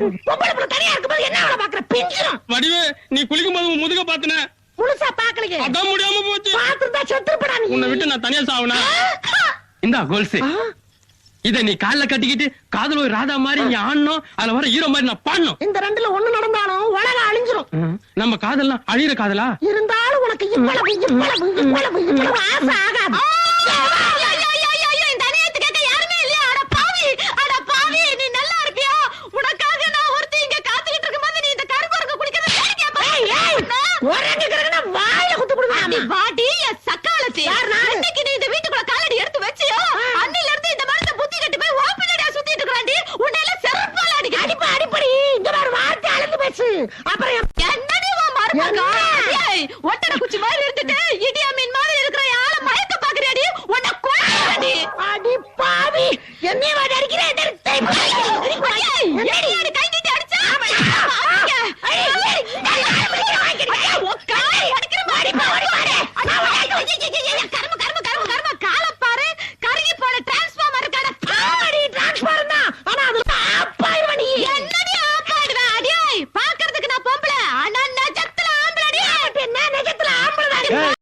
பொம்பளை தனியா இருக்கும்போது என்ன வேலை பாக்குற பிஞ்சிரும். வடிவே நீ குளிக்கும் போது முதுக பாத்துன முழுசா பாக்கலையே. அதான் முடியாம போச்சு. பாத்துட்டா செத்துப்படா நீ. உன்னை விட்டு நான் தனியா சாவுனா. இந்தா கோல்ஸ். இத நீ கால்ல கட்டிக்கிட்டு காதல் ஒரு ராதா மாதிரி நீ ஆடணும். அதுல வர ஹீரோ மாதிரி நான் பாடணும். இந்த ரெண்டுல ஒண்ணு நடந்தாலும் உலகம் அழிஞ்சிரும். நம்ம காதல்லாம் அழியிற காதலா இருந்தாலும் உனக்கு இவ்வளவு ஆசை ஆகாது. இந்த அநியாயத்தை கேட்க யாருமே இல்லையா? அட பாவி, அட பாவி, நீ நல்லா இருப்பியா? உனக்காக நான் ஒருத்தி இங்க காத்துக்கிட்டு இருக்கும்போது நீ இந்த கருப்பருக்கு குடிக்கிறத வாயில குத்து அடி வாடி என் சக்காலத்தி. அன்னைக்கு நீ இந்த வீட்டுக்குள்ள காலடி எடுத்து வச்சியோ அன்னில இருந்து இந்த மரத்தை புத்தி கட்டி போய் ஓப்பனடியா சுத்திட்டு இருக்கறாண்டி. உன்னையில செருப்பால அடிக்க அடிப்படி. இங்க பாரு வார்த்தை அளந்து பேசு. அப்புறம் என்னடி வா மரமகா? ஏய் ஒட்டட குச்சி மாதிரி எடுத்துட்டு இடியா மீன் மாதிரி இருக்கிற ஆளை மயக்க பாக்குறியாடி? உன்னை கொல்றேன்டி. அடி பாவி என்னைய வாடி அடிக்கிறே. என்னடி கை